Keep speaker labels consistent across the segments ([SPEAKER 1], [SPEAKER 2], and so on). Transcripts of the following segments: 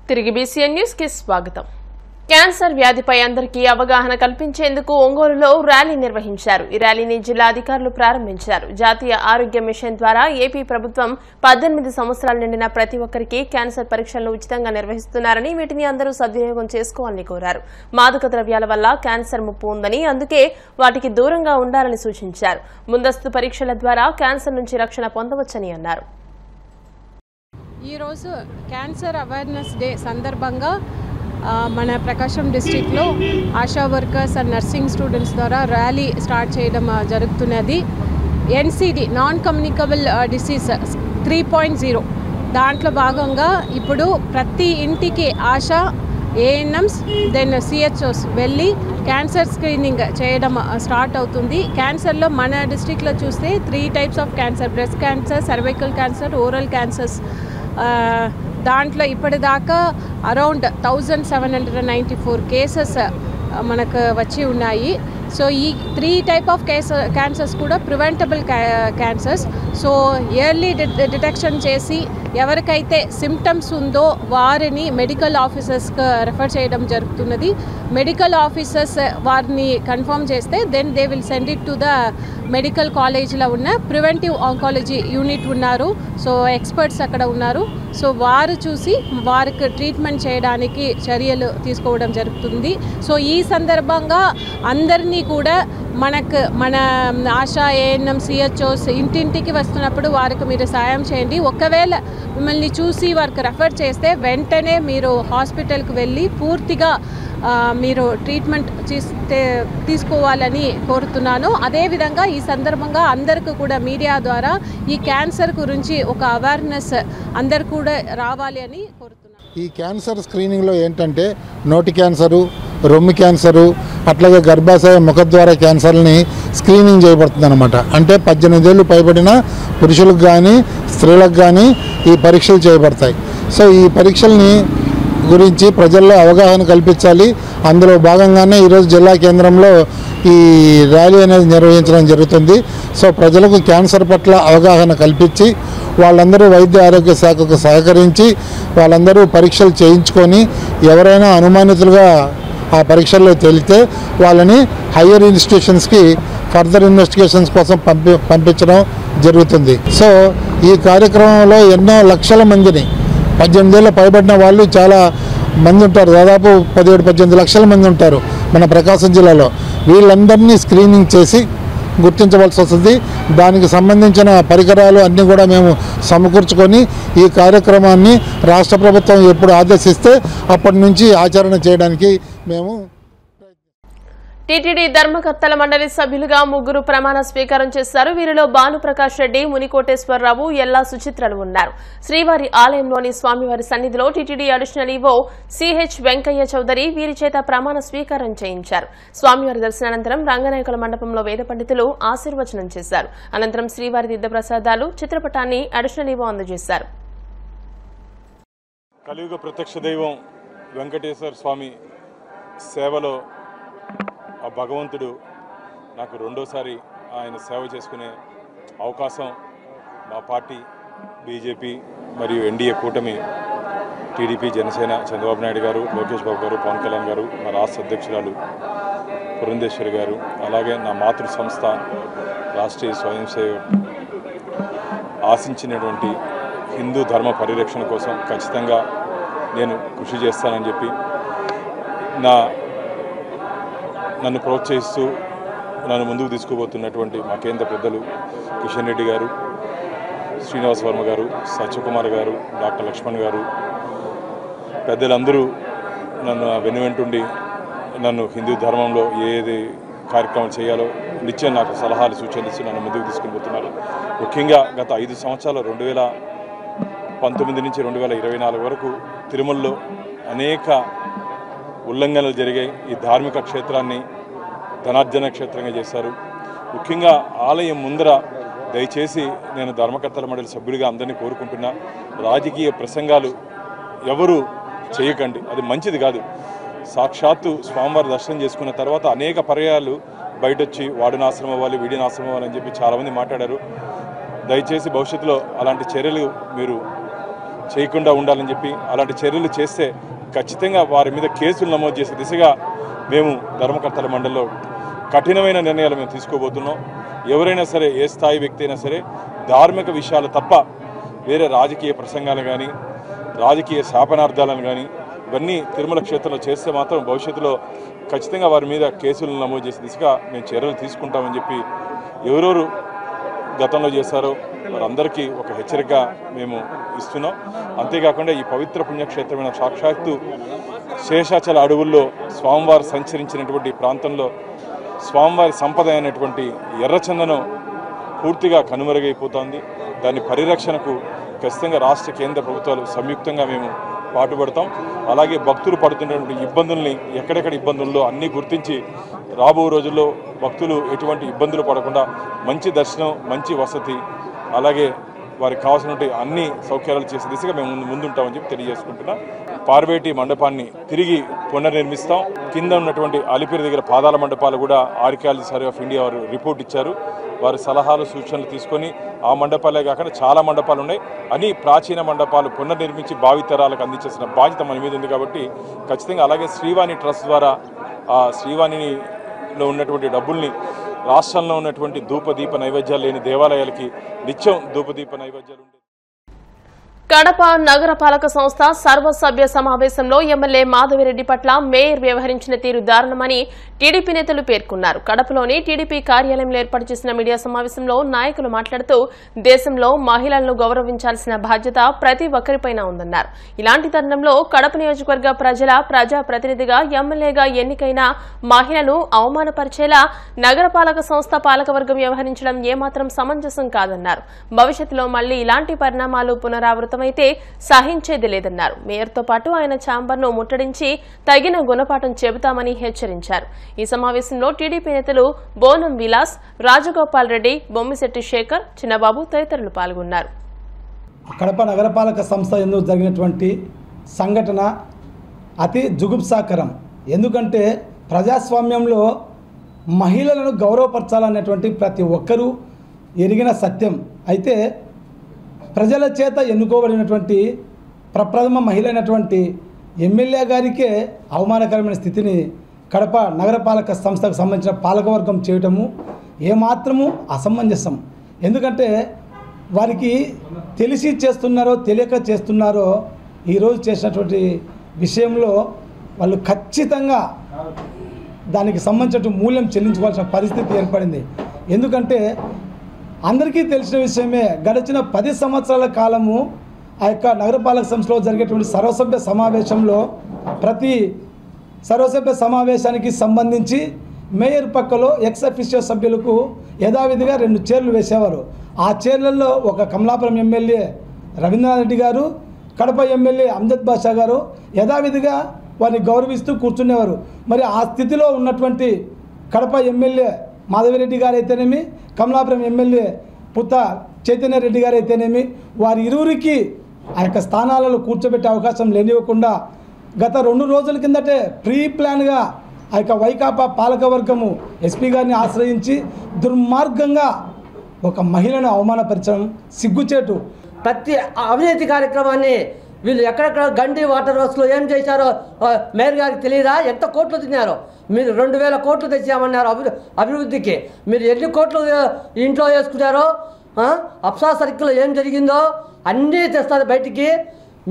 [SPEAKER 1] తిరిగి BCN news కి స్వాగతం. క్యాన్సర్ వ్యాధిపై అందరికీ అవగాహన కల్పించేందుకు ఒంగోలులో ర్యాలీ నిర్వహించారు. ఈ ర్యాలీని జిల్లా అధికారులు ప్రారంభించారు. జాతీయ ఆరోగ్య మిషన్ ద్వారా ఏపీ ప్రభుత్వం 18 సంవత్సరాలు నిండిన ప్రతి ఒక్కరికి క్యాన్సర్ పరీక్షలను ఉచితంగా నిర్వహిస్తున్నారని, వీటిని అందరూ సద్వినియోగం చేసుకోవాలని కోరారు. మాదక ద్రవ్యాల వల్ల క్యాన్సర్ ముప్పు ఉందని, అందుకే వాటికి దూరంగా ఉండాలని సూచించారు. ముందస్తు పరీక్షల ద్వారా క్యాన్సర్ నుంచి రక్షణ పొందవచ్చని అన్నారు.
[SPEAKER 2] ఈ రోజు క్యాన్సర్ అవేర్నెస్ డే సందర్భంగా మన ప్రకాశం డిస్ట్రిక్ట్లో ASHA workers and nursing students ద్వారా ర్యాలీ స్టార్ట్ చేయడం జరుగుతున్నది. ఎన్సిడి నాన్ కమ్యూనికబుల్ డిసీజ్ 3.0 దాంట్లో భాగంగా ఇప్పుడు ప్రతి ఇంటికి ఆశా ఏఎన్ఎంస్ దెన్ సిహెచ్ఓస్ వెళ్ళి క్యాన్సర్ స్క్రీనింగ్ చేయడం స్టార్ట్ అవుతుంది. క్యాన్సర్లో మన డిస్ట్రిక్ట్లో చూస్తే 3 types of cancer: breast cancer, cervical cancer, oral cancers. దాంట్లో ఇప్పటిదాకా అరౌండ్ 1794 కేసెస్ మనకు వచ్చి ఉన్నాయి. సో ఈ 3 టైప్ ఆఫ్ క్యాన్సర్స్ కూడా preventable cancers. So early detection చేసి ఎవరికైతే సిమ్టమ్స్ ఉందో వారిని మెడికల్ ఆఫీసర్స్కి రెఫర్ చేయడం జరుగుతున్నది. మెడికల్ ఆఫీసర్స్ వారిని కన్ఫర్మ్ చేస్తే then they will send it to the medical కాలేజ్లో ఉన్న ప్రివెంటివ్ ఆంకాలజీ యూనిట్ ఉన్నారు. సో ఎక్స్పర్ట్స్ అక్కడ ఉన్నారు. సో వారు చూసి వారికి ట్రీట్మెంట్ చేయడానికి చర్యలు తీసుకోవడం జరుగుతుంది. సో ఈ సందర్భంగా అందరినీ కూడా మన ఆశా ఏఎన్ఎం సిహెచ్ఓస్ ఇంటింటికి వస్తున్నప్పుడు వారికి మీరు సాయం చేయండి. ఒకవేళ మిమ్మల్ని చూసి వారికి రెఫర్ చేస్తే వెంటనే మీరు హాస్పిటల్కి వెళ్ళి పూర్తిగా మీరు ట్రీట్మెంట్ తీసుకోవాలని కోరుతున్నాను. అదేవిధంగా ఈ సందర్భంగా అందరికీ కూడా మీడియా ద్వారా ఈ క్యాన్సర్ గురించి ఒక అవేర్నెస్ అందరు కూడా రావాలి అని కోరుతున్నాను.
[SPEAKER 3] ఈ క్యాన్సర్ స్క్రీనింగ్లో ఏంటంటే నోటి క్యాన్సరు, రొమ్ము క్యాన్సరు, అట్లాగే గర్భాశయ ముఖద్వార క్యాన్సర్ని స్క్రీనింగ్ చేయబడుతుంది అనమాట. అంటే 18 ఏళ్ళు పైబడిన పురుషులకు కానీ స్త్రీలకు కానీ ఈ పరీక్షలు చేయబడతాయి. సో ఈ పరీక్షల్ని గురించి ప్రజల్లో అవగాహన కల్పించాలి. అందులో భాగంగానే ఈరోజు జిల్లా కేంద్రంలో ఈ ర్యాలీ అనేది నిర్వహించడం జరుగుతుంది. సో ప్రజలకు క్యాన్సర్ పట్ల అవగాహన కల్పించి వాళ్ళందరూ వైద్య ఆరోగ్య శాఖకు సహకరించి వాళ్ళందరూ పరీక్షలు చేయించుకొని ఎవరైనా అనుమానితులుగా ఆ పరీక్షల్లో తేలితే వాళ్ళని హయ్యర్ ఇన్స్టిట్యూషన్స్కి ఫర్దర్ ఇన్వెస్టిగేషన్స్ కోసం పంపించడం జరుగుతుంది. సో ఈ కార్యక్రమంలో ఎన్నో లక్షల మందిని 18 ఏళ్ళ పైబడిన వాళ్ళు చాలా మంది ఉంటారు. దాదాపు 17-18 లక్షల మంది ఉంటారు మన ప్రకాశం జిల్లాలో. వీళ్ళందరినీ స్క్రీనింగ్ చేసి గుర్తించవలసి వస్తుంది. దానికి సంబంధించిన పరికరాలు అన్నీ కూడా మేము సమకూర్చుకొని ఈ కార్యక్రమాన్ని రాష్ట్ర ప్రభుత్వం ఎప్పుడు ఆదేశిస్తే అప్పటి నుంచి ఆచరణ చేయడానికి మేము
[SPEAKER 1] టీటీడీ ధర్మకర్తల మండలి సభ్యులుగా 3 ప్రమాణ స్వీకారం చేశారు. వీరిలో భానుప్రకాష్ రెడ్డి, మునికోటేశ్వరరావు, ఎల్లా సుచిత్రలు ఉన్నారు. శ్రీవారి ఆలయంలోని స్వామివారి సన్నిధిలో TTD additional EO CH Venkaiah Chowdary వీరి చేత ప్రమాణ స్వీకారం చేయించారు. స్వామివారి దర్శనానంతరం రంగనాయకుల మండపంలో వేద పండితులు ఆశీర్వచనం చేశారు. అనంతరం శ్రీవారి తీర్థప్రసాదాలు చిత్రపటాన్ని అడిషనల్ ఈవో అందజేశారు.
[SPEAKER 4] కలియుగ ప్రత్యక్ష దైవం వెంకటేశ్వర స్వామి సేవలో ఆ భగవంతుడు నాకు రెండోసారి ఆయన సేవ చేసుకునే అవకాశం మా పార్టీ బీజేపీ మరియు ఎన్డీఏ కూటమి టీడీపీ, జనసేన, చంద్రబాబు నాయుడు గారు, లోకేష్ బాబు గారు, పవన్ కళ్యాణ్ గారు, మా రాష్ట్ర అధ్యక్షురాలు పురంధేశ్వరి గారు, అలాగే నా మాతృ సంస్థ రాష్ట్రీయ స్వయం సేవక్ ఆశించినటువంటి హిందూ ధర్మ పరిరక్షణ కోసం ఖచ్చితంగా నేను కృషి చేస్తానని చెప్పి నన్ను ప్రోత్సహిస్తూ నన్ను ముందుకు తీసుకుపోతున్నటువంటి మా కేంద్ర పెద్దలు కిషన్ రెడ్డి గారు, శ్రీనివాస్ వర్మ గారు, సత్యకుమార్ గారు, డాక్టర్ లక్ష్మణ్ గారు, పెద్దలందరూ నన్ను వెనువెంటుండి నన్ను హిందూ ధర్మంలో ఏది కార్యక్రమం చేయాలో నిత్యం నాకు సలహాలు సూచనలు ఇచ్చి నన్ను ముందుకు తీసుకుని పోతున్నారు. ముఖ్యంగా గత 5 సంవత్సరాలు 2019 నుంచి 2024 వరకు తిరుమలలో అనేక ఉల్లంఘనలు జరిగాయి. ఈ ధార్మిక క్షేత్రాన్ని ధనార్జన క్షేత్రంగా చేశారు. ముఖ్యంగా ఆలయం ముందర దయచేసి నేను ధర్మకర్తల మండలి సభ్యుడిగా అందరినీ కోరుకుంటున్నా, రాజకీయ ప్రసంగాలు ఎవరు చేయకండి, అది మంచిది కాదు. సాక్షాత్తు స్వామివారి దర్శనం చేసుకున్న తర్వాత అనేక పర్యాయాలు బయటొచ్చి వాడు నాశనం అవ్వాలి, వీడి నాశనం అవ్వాలి అని చెప్పి చాలామంది మాట్లాడారు. దయచేసి భవిష్యత్తులో అలాంటి చర్యలు మీరు చేయకుండా ఉండాలని చెప్పి అలాంటి చర్యలు చేస్తే ఖచ్చితంగా వారి మీద కేసులు నమోదు చేసే దిశగా మేము ధర్మకర్తల మండలిలో కఠినమైన నిర్ణయాలు మేము తీసుకోబోతున్నాం. ఎవరైనా సరే, ఏ స్థాయి వ్యక్తి అయినా సరే, ధార్మిక విషయాలు తప్ప వేరే రాజకీయ ప్రసంగాలు కానీ రాజకీయ శాపనార్థాలను కానీ ఇవన్నీ తిరుమల క్షేత్రంలో చేస్తే మాత్రం భవిష్యత్తులో ఖచ్చితంగా వారి మీద కేసులు నమోదు చేసే దిశగా మేము చర్యలు తీసుకుంటామని చెప్పి ఎవరెవరు గతంలో చేశారో వారందరికీ ఒక హెచ్చరిక మేము ఇస్తున్నాం. అంతేకాకుండా ఈ పవిత్ర పుణ్యక్షేత్రమైన సాక్షాత్తు శేషాచల అడవుల్లో స్వామివారు సంచరించినటువంటి ప్రాంతంలో స్వామివారి సంపద అయినటువంటి ఎర్రచందనం పూర్తిగా కనుమరుగైపోతుంది. దాని పరిరక్షణకు ఖచ్చితంగా రాష్ట్ర కేంద్ర ప్రభుత్వాలు సంయుక్తంగా మేము పాటుపడతాం. అలాగే భక్తులు పడుతున్నటువంటి ఇబ్బందుల్ని, ఎక్కడెక్కడ ఇబ్బందుల్లో అన్నీ గుర్తించి రాబో రోజుల్లో భక్తులు ఎటువంటి ఇబ్బందులు పడకుండా మంచి దర్శనం, మంచి వసతి, అలాగే వారికి కావాల్సినటువంటి అన్ని సౌకర్యాలు చేసే దిశగా మేము ముందుంటామని చెప్పి తెలియజేసుకుంటున్నాం. పార్వేటి మండపాన్ని తిరిగి పునర్నిర్మిస్తాం. కింద ఉన్నటువంటి అలిపిరి దగ్గర పాదాల మండపాలు కూడా ఆర్కియాలజీ సర్వే ఆఫ్ ఇండియా వారు రిపోర్ట్ ఇచ్చారు. వారి సలహాలు, సూచనలు తీసుకొని ఆ మండపాలే కాకుండా చాలా మండపాలు ఉన్నాయి, అని ప్రాచీన మండపాలు పునర్నిర్మించి భావితరాలకు అందించాల్సిన బాధ్యత మన మీద ఉంది. కాబట్టి ఖచ్చితంగా అలాగే శ్రీవాణి ట్రస్ట్ ద్వారా ఆ శ్రీవాణిలో ఉన్నటువంటి డబ్బుల్ని రాష్ట్రంలో ఉన్నటువంటి ధూపదీప నైవేద్యాలు లేని దేవాలయాలకి నిత్యం ధూపదీప నైవేద్యాలు ఉండేది.
[SPEAKER 1] కడప నగరపాలక సంస్థ సర్వసభ్య సమావేశంలో ఎమ్మెల్యే మాధవిరెడ్డి పట్ల మేయర్ వ్యవహరించిన తీరు దారుణమని టీడీపీ నేతలు పేర్కొన్నారు. కడపలోని టీడీపీ కార్యాలయంలో ఏర్పాటు చేసిన మీడియా సమావేశంలో నాయకులు మాట్లాడుతూ దేశంలో మహిళలను గౌరవించాల్సిన బాధ్యత ప్రతి ఒక్కరిపైన ఉందన్నారు. ఇలాంటి తరుణంలో కడప నియోజకవర్గ ప్రజాప్రతినిధిగా ఎమ్మెల్యేగా ఎన్నికైన మహిళను అవమానపరిచేలా నగరపాలక సంస్థ పాలకవర్గం వ్యవహరించడం ఏమాత్రం సమంజసం కాదన్నారు. భవిష్యత్తులో మళ్లీ ఇలాంటి పరిణామాలు పునరావృతమైతే సహించేది లేదన్నారు. మేయర్తో పాటు ఆయన ఛాంబర్ను ముట్టడించి తగిన గుణపాఠం చెబుతామని హెచ్చరించారు. ఈ సమావేశంలో టీడీపీ నేతలు బోనం విలాస్, రాజగోపాల్ రెడ్డి, బొమ్మిశెట్టి శేఖర్, చిన్నబాబు తదితరులు పాల్గొన్నారు.
[SPEAKER 5] కడప నగరపాలక సంస్థ ఎందుకు జరిగినటువంటి సంఘటన అతి జుగుప్సాకరం. ఎందుకంటే ప్రజాస్వామ్యంలో మహిళలను గౌరవపరచాలనేటువంటి ప్రతి ఒక్కరూ ఎరిగిన సత్యం. అయితే ప్రజల చేత ఎన్నుకోబడినటువంటి ప్రప్రథమ మహిళ అయినటువంటి ఎమ్మెల్యే గారికే అవమానకరమైన స్థితిని కడప నగరపాలక సంస్థకు సంబంధించిన పాలకవర్గం చేయటము ఏమాత్రము అసమంజసం. ఎందుకంటే వారికి తెలిసి చేస్తున్నారో తెలియక చేస్తున్నారో ఈరోజు చేసినటువంటి విషయంలో వాళ్ళు ఖచ్చితంగా దానికి సంబంధించిన మూల్యం చెల్లించుకోవాల్సిన పరిస్థితి ఏర్పడింది. ఎందుకంటే అందరికీ తెలిసిన విషయమే, గడిచిన 10 సంవత్సరాల కాలము ఆ యొక్క నగరపాలక సంస్థలో జరిగేటువంటి సర్వసభ్య సమావేశంలో ప్రతి సర్వసభ్య సమావేశానికి సంబంధించి మేయర్ పక్కలో ఎక్స్ అఫీషియో సభ్యులకు యథావిధిగా 2 చైర్లు వేసేవారు. ఆ చైర్లలో ఒక కమలాపురం ఎమ్మెల్యే రవీంద్రనాథ్ గారు, కడప ఎమ్మెల్యే అమ్జద్ బాషా గారు యథావిధిగా వారిని గౌరవిస్తూ కూర్చునేవారు. మరి ఆ స్థితిలో ఉన్నటువంటి కడప ఎమ్మెల్యే మాధవిరెడ్డి గారు అయితేనేమి, కమలాపురం ఎమ్మెల్యే పుత్త చైతన్య రెడ్డి గారు అయితేనేమి, వారి ఇరువురికి ఆ యొక్క స్థానాలలో కూర్చోబెట్టే అవకాశం లేనివ్వకుండా గత 2 రోజుల కిందటే ప్రీ ప్లాన్గా ఆ యొక్క వైకాపా పాలకవర్గము ఎస్పీ గారిని ఆశ్రయించి దుర్మార్గంగా ఒక మహిళను అవమానపరచడం సిగ్గుచేటు.
[SPEAKER 6] ప్రతి అవినీతి కార్యక్రమాన్ని వీళ్ళు ఎక్కడెక్కడ గండి వాటర్ వర్క్స్లో ఏం చేశారో మేయర్ గారికి తెలియదా? ఎంత కోట్లు తిన్నారో? మీరు 2000 కోట్లు తెచ్చామన్నారు అభివృద్ధికి. మీరు ఎన్ని కోట్లు ఇంట్లో వేసుకున్నారో, అప్సా సర్కిల్లో ఏం జరిగిందో అన్నీ తెస్తారు బయటికి.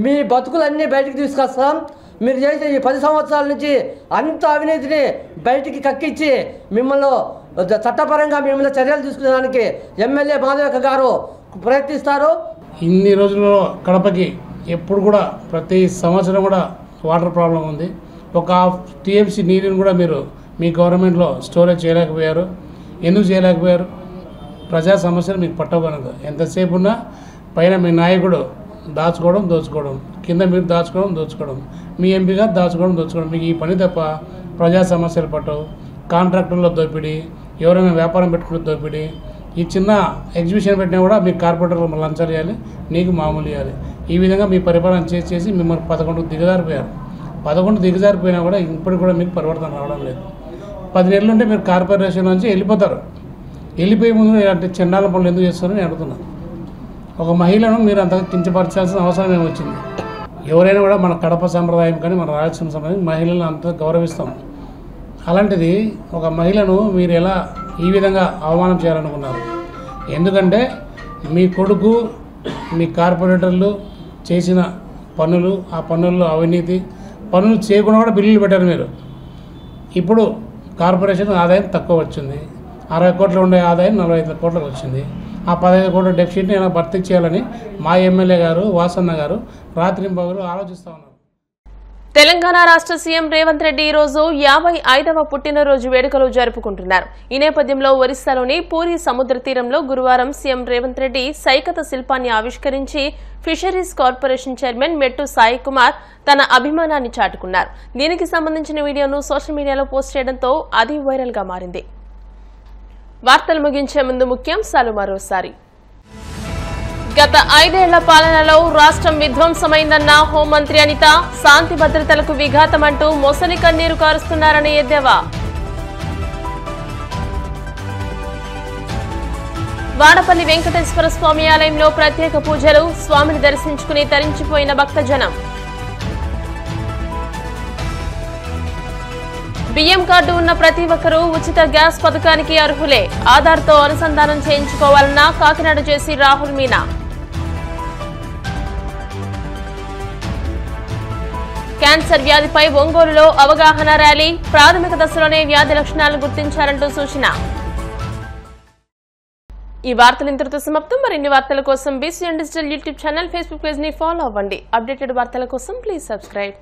[SPEAKER 6] మీ బతుకులన్నీ బయటికి తీసుకొస్తాం. మీరు చేసే ఈ 10 సంవత్సరాల నుంచి అంత అవినీతిని బయటికి కక్కించి మిమ్మల్ని చట్టపరంగా మిమ్మల్ని చర్యలు తీసుకునేదానికి ఎమ్మెల్యే మాధవక్క గారు ప్రయత్నిస్తారు.
[SPEAKER 7] ఇన్ని రోజుల్లో కడపకి ఎప్పుడు కూడా ప్రతి సంవత్సరం కూడా వాటర్ ప్రాబ్లం ఉంది. ఒక టీఎంసీ నీరుని కూడా మీరు మీ గవర్నమెంట్లో స్టోరేజ్ చేయలేకపోయారు. ఎందుకు చేయలేకపోయారు? ప్రజా సమస్యలు మీకు పట్టవు కనుక. ఎంతసేపు ఉన్నా పైన మీ నాయకుడు దాచుకోవడం దోచుకోవడం, కింద మీరు దాచుకోవడం దోచుకోవడం, మీ ఎంపీగా దాచుకోవడం దోచుకోవడం, మీకు ఈ పని తప్ప ప్రజా సమస్యలు పట్టవు. కాంట్రాక్టర్లో దోపిడీ, ఎవరైనా వ్యాపారం పెట్టుకునే దోపిడీ, ఈ చిన్న ఎగ్జిబిషన్ పెట్టినా కూడా మీకు కార్పొరేటర్లు లంచాలు ఇవ్వాలి, నీకు మామూలు ఇవ్వాలి. ఈ విధంగా మీ పరిపాలన చేసి మిమ్మల్ని 11 దిగజారిపోయారు. 11 దిగజారిపోయినా కూడా ఇప్పటికి కూడా మీకు పరివర్తన రావడం లేదు. 10 నెలలు ఉంటే మీరు కార్పొరేషన్ నుంచి వెళ్ళిపోతారు. వెళ్ళిపోయే ముందు ఇలాంటి చండాల పనులు ఎందుకు చేస్తారని నేను అడుగుతున్నాను. ఒక మహిళను మీరు అంత కించపరచాల్సిన అవసరం ఏమొచ్చింది? ఎవరైనా కూడా మన కడప సంప్రదాయం కానీ మన రాయలసీమ సంప్రదాయం మహిళలను అంత గౌరవిస్తాం. అలాంటిది ఒక మహిళను మీరు ఎలా ఈ విధంగా అవమానం చేయాలనుకున్నారు? ఎందుకంటే మీ కొడుకు మీ కార్పొరేటర్లు చేసిన పనులు, ఆ పన్నుల్లో అవినీతి, పనులు చేయకుండా కూడా బిల్లులు పెట్టారు మీరు. ఇప్పుడు కార్పొరేషన్ ఆదాయం తక్కువ వచ్చింది, 60 కోట్లు ఉండే ఆదాయం 45 కోట్లకు వచ్చింది. ఆ 15 కోట్ల డెఫిసిట్ని ఎలా భర్తీ చేయాలని మా ఎమ్మెల్యే గారు వాసన్న గారు రాత్రింబగలు ఆలోచిస్తూ ఉన్నారు.
[SPEAKER 1] తెలంగాణ రాష్ట్ర సీఎం రేవంత్ రెడ్డి ఈ రోజు 55వ పుట్టినరోజు వేడుకలు జరుపుకుంటున్నారు. ఈ నేపథ్యంలో ఒరిస్సాలోని పూరి సముద్ర తీరంలో గురువారం సీఎం రేవంత్ రెడ్డి సైకత శిల్పాన్ని ఆవిష్కరించి ఫిషరీస్ కార్పొరేషన్ చైర్మన్ మెట్టు సాయి కుమార్ తన అభిమానాన్ని చాటుకున్నారు. దీనికి సంబంధించిన వీడియోను సోషల్ మీడియాలో పోస్ట్ చేయడంతో అది వైరల్ గా మారింది. వార్తలు ముగించే ముందు ముఖ్యాంశాలు మరోసారి. గత 5 ఏళ్ల పాలనలో రాష్ట్రం విధ్వంసమైందన్న హోంమంత్రి అనిత, శాంతి భద్రతలకు విఘాతమంటూ మొసలి కన్నీరు కారుస్తున్నారని ఎద్దేవా. వాడపల్లి వెంకటేశ్వర స్వామి ఆలయంలో ప్రత్యేక పూజలు, స్వామిని దర్శించుకుని తరించిపోయిన భక్తజనం. బియ్యం కార్డు ఉన్న ప్రతి ఒక్కరూ ఉచిత గ్యాస్ పథకానికి అర్హులే, ఆధార్తో అనుసంధానం చేయించుకోవాలన్న కాకినాడ చేసి రాహుల్ మీనా. క్యాన్సర్ వ్యాధిపై ఒంగోలులో అవగాహన ర్యాలీ, ప్రాథమిక దశలోనే వ్యాధి లక్షణాలను గుర్తించారంటూ సూచన. ఈ వార్తలు ఇంతటితో సమాప్తం. మరిన్ని వార్తల కోసం BCN digital YouTube channel, Facebook page ని ఫాలో అవ్వండి. అప్డేటెడ్ వార్తల కోసం ప్లీజ్ సబ్స్క్రైబ్.